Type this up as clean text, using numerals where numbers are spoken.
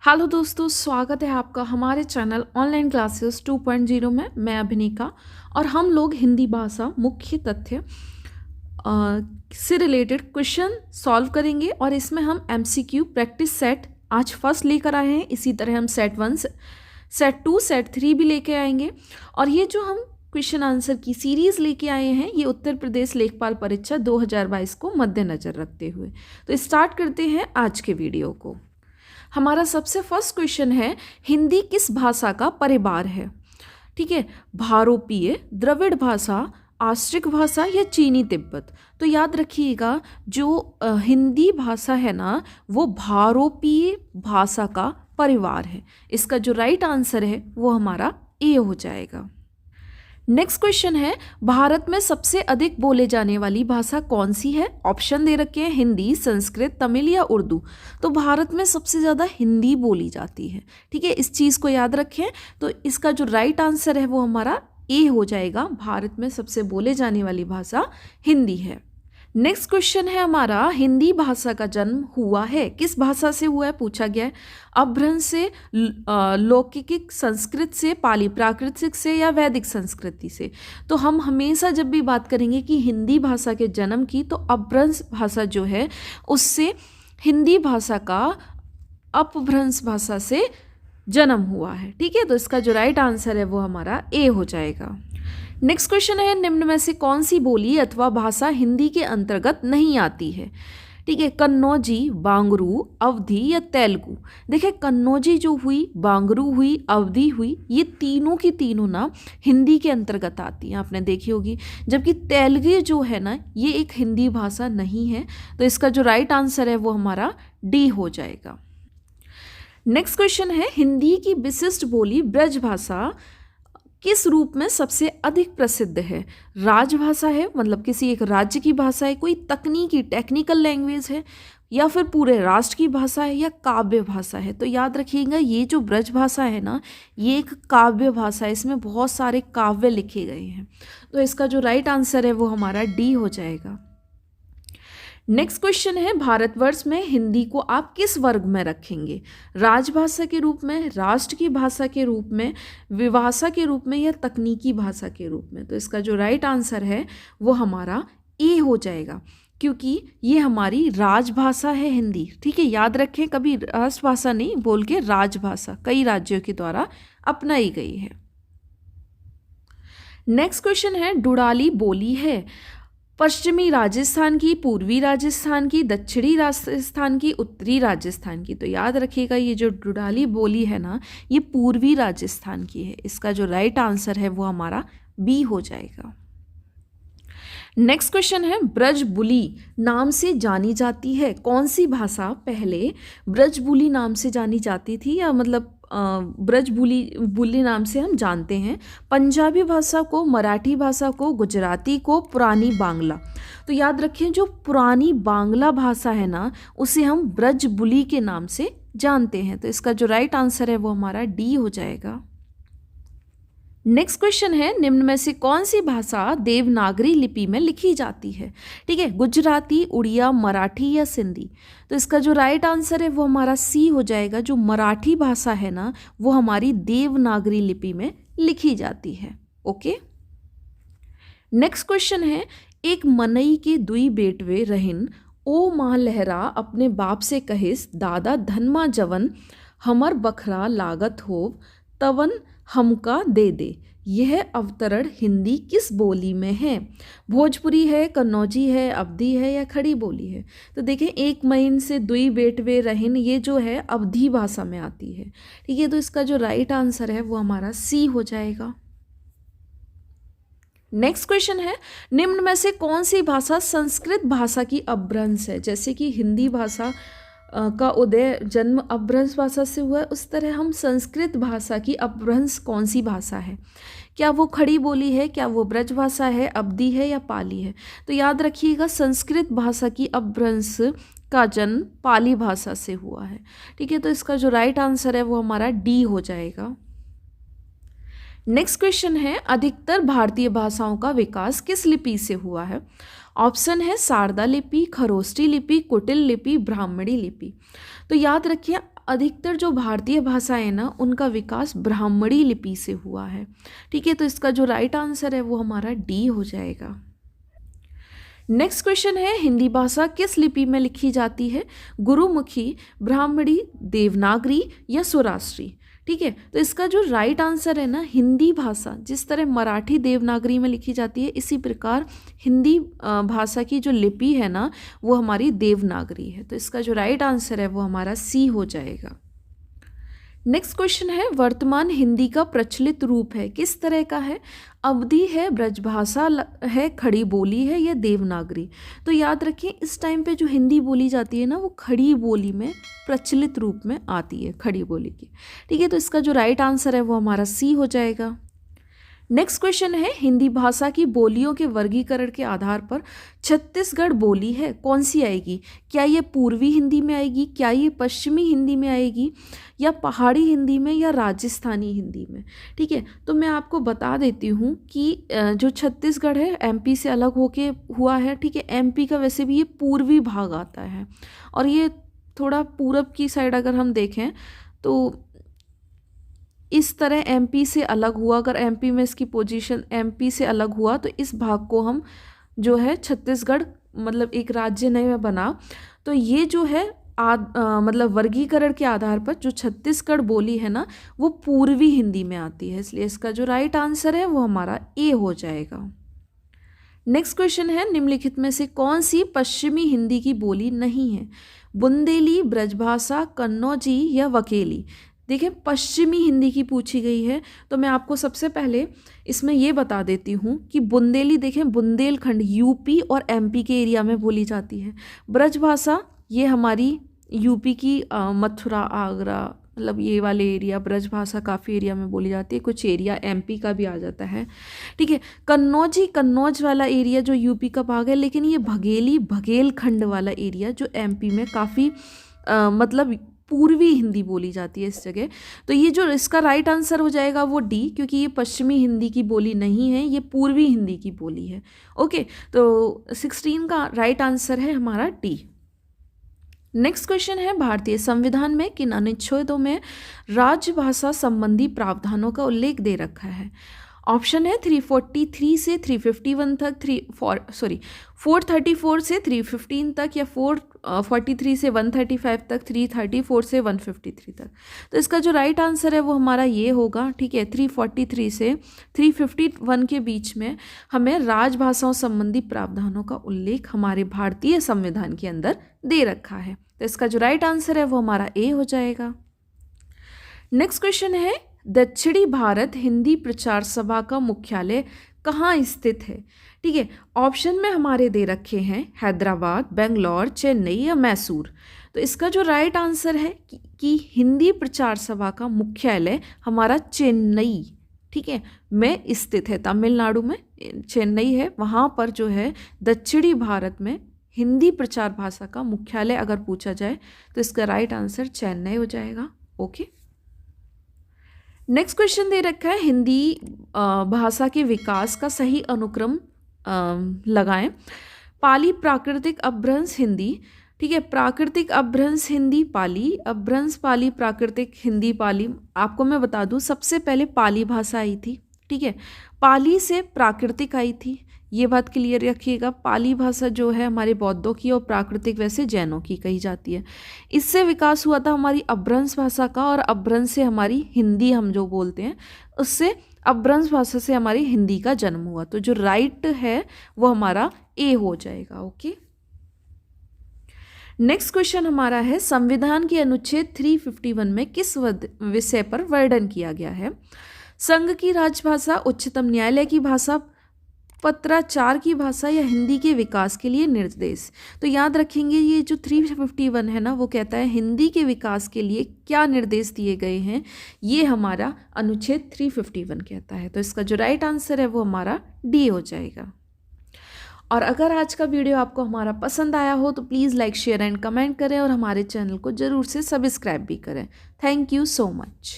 Hello दोस्तों, स्वागत है आपका हमारे चैनल ऑनलाइन क्लासेस 2.0 में। मैं अभिनिका और हम लोग हिंदी भाषा मुख्य तथ्य से रिलेटेड क्वेश्चन सॉल्व करेंगे और इसमें हम एमसीक्यू प्रैक्टिस सेट आज फर्स्ट लेकर आए हैं। इसी तरह हम सेट 1 सेट 2 सेट 3 भी लेके आएंगे। और ये जो हम क्वेश्चन आंसर की सीरीज़ लेके आए हैं ये उत्तर प्रदेश लेखपाल परीक्षा 2022 को मद्देनज़र रखते हुए। तो स्टार्ट करते हैं आज के वीडियो को। हमारा सबसे फर्स्ट क्वेश्चन है, हिंदी किस भाषा का परिवार है? ठीक है, भारोपीय, द्रविड़ भाषा, आस्ट्रिक भाषा या चीनी तिब्बत। तो याद रखिएगा जो हिंदी भाषा है ना वो भारोपीय भाषा का परिवार है। इसका जो राइट आंसर है वो हमारा ए हो जाएगा। नेक्स्ट क्वेश्चन है, भारत में सबसे अधिक बोले जाने वाली भाषा कौन सी है? ऑप्शन दे रखे हैं, हिंदी, संस्कृत, तमिल या उर्दू। तो भारत में सबसे ज़्यादा हिंदी बोली जाती है। ठीक है, इस चीज़ को याद रखें। तो इसका जो राइट आंसर है वो हमारा ए हो जाएगा। भारत में सबसे बोले जाने वाली भाषा हिंदी है। नेक्स्ट क्वेश्चन है हमारा, हिंदी भाषा का जन्म हुआ है किस भाषा से हुआ है पूछा गया है। अपभ्रंश से, लौकिक संस्कृत से, पाली प्राकृतिक से या वैदिक संस्कृति से। तो हम हमेशा जब भी बात करेंगे कि हिंदी भाषा के जन्म की तो अपभ्रंश भाषा जो है उससे हिंदी भाषा का अपभ्रंश भाषा से जन्म हुआ है। ठीक है, तो इसका जो राइट आंसर है वो हमारा ए हो जाएगा। नेक्स्ट क्वेश्चन है, निम्न में से कौन सी बोली अथवा भाषा हिंदी के अंतर्गत नहीं आती है? ठीक है, कन्नौजी, बांगरू, अवधी या तेलुगु। देखिए कन्नौजी जो हुई, बांगरू हुई, अवधी हुई, ये तीनों की तीनों ना हिंदी के अंतर्गत आती हैं, आपने देखी होगी। जबकि तेलुगु जो है ना ये एक हिंदी भाषा नहीं है। तो इसका जो राइट आंसर है वो हमारा डी हो जाएगा। नेक्स्ट क्वेश्चन है, हिंदी की विशिष्ट बोली ब्रज भाषा किस रूप में सबसे अधिक प्रसिद्ध है? राजभाषा है, मतलब किसी एक राज्य की भाषा है, कोई तकनीकी टेक्निकल लैंग्वेज है, या फिर पूरे राष्ट्र की भाषा है, या काव्य भाषा है। तो याद रखिएगा ये जो ब्रज भाषा है ना ये एक काव्य भाषा है, इसमें बहुत सारे काव्य लिखे गए हैं। तो इसका जो राइट आंसर है वो हमारा डी हो जाएगा। नेक्स्ट क्वेश्चन है, भारतवर्ष में हिंदी को आप किस वर्ग में रखेंगे? राजभाषा के रूप में, राष्ट्र की भाषा के रूप में, विभाषा के रूप में या तकनीकी भाषा के रूप में? तो इसका जो राइट आंसर है वो हमारा ए हो जाएगा, क्योंकि ये हमारी राजभाषा है हिंदी। ठीक है, याद रखें कभी राष्ट्रभाषा नहीं बोल के राजभाषा कई राज्यों के द्वारा अपनाई गई है। नेक्स्ट क्वेश्चन है, डुडाली बोली है पश्चिमी राजस्थान की, पूर्वी राजस्थान की, दक्षिणी राजस्थान की, उत्तरी राजस्थान की। तो याद रखिएगा ये जो डुडाली बोली है ना ये पूर्वी राजस्थान की है। इसका जो राइट आंसर है वो हमारा बी हो जाएगा। नेक्स्ट क्वेश्चन है, ब्रजबुली नाम से जानी जाती है कौन सी भाषा पहले ब्रजबुली नाम से जानी जाती थी, या मतलब ब्रजबुली नाम से हम जानते हैं? पंजाबी भाषा को, मराठी भाषा को, गुजराती को, पुरानी बांग्ला। तो याद रखें जो पुरानी बांग्ला भाषा है ना उसे हम ब्रजबुली के नाम से जानते हैं। तो इसका जो राइट आंसर है वो हमारा डी हो जाएगा। नेक्स्ट क्वेश्चन है, निम्न में से कौन सी भाषा देवनागरी लिपि में लिखी जाती है? ठीक है, गुजराती, उड़िया, मराठी या सिंधी। तो इसका जो राइट आंसर है वो हमारा सी हो जाएगा। जो मराठी भाषा है ना वो हमारी देवनागरी लिपि में लिखी जाती है। ओके, नेक्स्ट क्वेश्चन है, एक मनई के दुई बेटवे रहिन ओ माँ लहरा अपने बाप से कहिस दादा धनमा जवन हमर बखरा लागत होव तवन हमका दे दे। यह अवतरण हिंदी किस बोली में है? भोजपुरी है, कन्नौजी है, अवधी है या खड़ी बोली है? तो देखें, एक महीन से दुई बेटवे रहिन ये जो है अवधी भाषा में आती है। ठीक है, तो इसका जो राइट आंसर है वो हमारा सी हो जाएगा। नेक्स्ट क्वेश्चन है, निम्न में से कौन सी भाषा संस्कृत भाषा की अपभ्रंश है? जैसे कि हिंदी भाषा का उदय जन्म अपभ्रंश भाषा से हुआ है, उस तरह हम संस्कृत भाषा की अपभ्रंश कौन सी भाषा है? क्या वो खड़ी बोली है, क्या वो ब्रज भाषा है, अवधी है या पाली है? तो याद रखिएगा संस्कृत भाषा की अपभ्रंश का जन्म पाली भाषा से हुआ है। ठीक है, तो इसका जो राइट आंसर है वो हमारा डी हो जाएगा। नेक्स्ट क्वेश्चन है, अधिकतर भारतीय भाषाओं का विकास किस लिपि से हुआ है? ऑप्शन है शारदा लिपि, खरोष्टी लिपि, कुटिल लिपि, ब्राह्मणी लिपि। तो याद रखिए अधिकतर जो भारतीय भाषाएं ना उनका विकास ब्राह्मणी लिपि से हुआ है। ठीक है, तो इसका जो राइट आंसर है वो हमारा डी हो जाएगा। नेक्स्ट क्वेश्चन है, हिंदी भाषा किस लिपि में लिखी जाती है? गुरुमुखी, ब्राह्मणी, देवनागरी या सौराष्ट्री? ठीक है, तो इसका जो राइट आंसर है ना, हिंदी भाषा जिस तरह मराठी देवनागरी में लिखी जाती है, इसी प्रकार हिंदी भाषा की जो लिपि है ना वो हमारी देवनागरी है। तो इसका जो राइट आंसर है वो हमारा सी हो जाएगा। नेक्स्ट क्वेश्चन है, वर्तमान हिंदी का प्रचलित रूप है किस तरह का है? अवधी है, ब्रजभाषा है, खड़ी बोली है या देवनागरी? तो याद रखिए इस टाइम पे जो हिंदी बोली जाती है ना वो खड़ी बोली में प्रचलित रूप में आती है, खड़ी बोली की। ठीक है, तो इसका जो राइट आंसर है वो हमारा सी हो जाएगा। नेक्स्ट क्वेश्चन है, हिंदी भाषा की बोलियों के वर्गीकरण के आधार पर छत्तीसगढ़ बोली है कौन सी आएगी? क्या ये पूर्वी हिंदी में आएगी, क्या ये पश्चिमी हिंदी में आएगी, या पहाड़ी हिंदी में, या राजस्थानी हिंदी में? ठीक है, तो मैं आपको बता देती हूँ कि जो छत्तीसगढ़ है एमपी से अलग होके हुआ है। ठीक है, एमपी का वैसे भी ये पूर्वी भाग आता है और ये थोड़ा पूरब की साइड अगर हम देखें तो इस तरह एमपी से अलग हुआ। अगर एमपी में इसकी पोजीशन एमपी से अलग हुआ तो इस भाग को हम जो है छत्तीसगढ़ मतलब एक राज्य नए में बना। तो ये जो है मतलब वर्गीकरण के आधार पर जो छत्तीसगढ़ बोली है ना वो पूर्वी हिंदी में आती है, इसलिए इसका जो राइट आंसर है वो हमारा ए हो जाएगा। नेक्स्ट क्वेश्चन है, निम्नलिखित में से कौन सी पश्चिमी हिंदी की बोली नहीं है? बुंदेली, ब्रजभाषा, कन्नौजी या वकेली? देखिए पश्चिमी हिंदी की पूछी गई है, तो मैं आपको सबसे पहले इसमें ये बता देती हूँ कि बुंदेली देखें बुंदेलखंड यूपी और एमपी के एरिया में बोली जाती है। ब्रजभाषा ये हमारी यूपी की मथुरा, आगरा, मतलब ये वाले एरिया ब्रजभाषा काफ़ी एरिया में बोली जाती है, कुछ एरिया एमपी का भी आ जाता है। ठीक है, कन्नौजी कन्नौज वाला एरिया जो यूपी का भाग है, लेकिन ये भगेली भगेलखंड वाला एरिया जो एमपी में काफ़ी मतलब पूर्वी हिंदी बोली जाती है इस जगह। तो ये जो इसका राइट आंसर हो जाएगा वो डी, क्योंकि ये पश्चिमी हिंदी की बोली नहीं है, ये पूर्वी हिंदी की बोली है। ओके, तो 16 का राइट आंसर है हमारा डी। नेक्स्ट क्वेश्चन है, भारतीय संविधान में किन अनुच्छेदों में राजभाषा संबंधी प्रावधानों का उल्लेख दे रखा है? ऑप्शन है 343 से 351 तक, 434 से 315 तक, या 443 से 135 तक, 334 से 153 तक। तो इसका जो राइट आंसर है वो हमारा ये होगा। ठीक है, 343 से 351 के बीच में हमें राजभाषाओं संबंधी प्रावधानों का उल्लेख हमारे भारतीय संविधान के अंदर दे रखा है। तो इसका जो राइट आंसर है वो हमारा ए हो जाएगा। नेक्स्ट क्वेश्चन है, दक्षिणी भारत हिंदी प्रचार सभा का मुख्यालय कहाँ स्थित है? ठीक है, ऑप्शन में हमारे दे रखे हैं हैदराबाद, बेंगलोर, चेन्नई या मैसूर। तो इसका जो राइट आंसर है कि हिंदी प्रचार सभा का मुख्यालय हमारा चेन्नई, ठीक है, में स्थित है। तमिलनाडु में चेन्नई है, वहाँ पर जो है दक्षिणी भारत में हिंदी प्रचार भाषा का मुख्यालय अगर पूछा जाए तो इसका राइट आंसर चेन्नई हो जाएगा। ओके, नेक्स्ट क्वेश्चन दे रखा है, हिंदी भाषा के विकास का सही अनुक्रम लगाएं। पाली, प्राकृतिक, अपभ्रंश, हिंदी। ठीक है, प्राकृतिक, अपभ्रंश, हिंदी, पाली, अपभ्रंश, पाली, प्राकृतिक, हिंदी, पाली। आपको मैं बता दूं सबसे पहले पाली भाषा आई थी। ठीक है, पाली से प्राकृतिक आई थी, ये बात क्लियर रखिएगा। पाली भाषा जो है हमारे बौद्धों की और प्राकृतिक वैसे जैनों की कही जाती है। इससे विकास हुआ था हमारी अपभ्रंश भाषा का, और अपभ्रंश से हमारी हिंदी हम जो बोलते हैं उससे अपभ्रंश भाषा से हमारी हिंदी का जन्म हुआ। तो जो राइट है वो हमारा ए हो जाएगा। ओके, नेक्स्ट क्वेश्चन हमारा है, संविधान के अनुच्छेद 351 में किस विषय पर वर्णन किया गया है? संघ की राजभाषा, उच्चतम न्यायालय की भाषा, पत्राचार की भाषा, या हिंदी के विकास के लिए निर्देश। तो याद रखेंगे ये जो 351 है ना वो कहता है हिंदी के विकास के लिए क्या निर्देश दिए गए हैं, ये हमारा अनुच्छेद 351 कहता है। तो इसका जो राइट आंसर है वो हमारा डी हो जाएगा। और अगर आज का वीडियो आपको हमारा पसंद आया हो तो please like, share and comment करें और हमारे चैनल को ज़रूर से सब्सक्राइब भी करें। Thank you so much.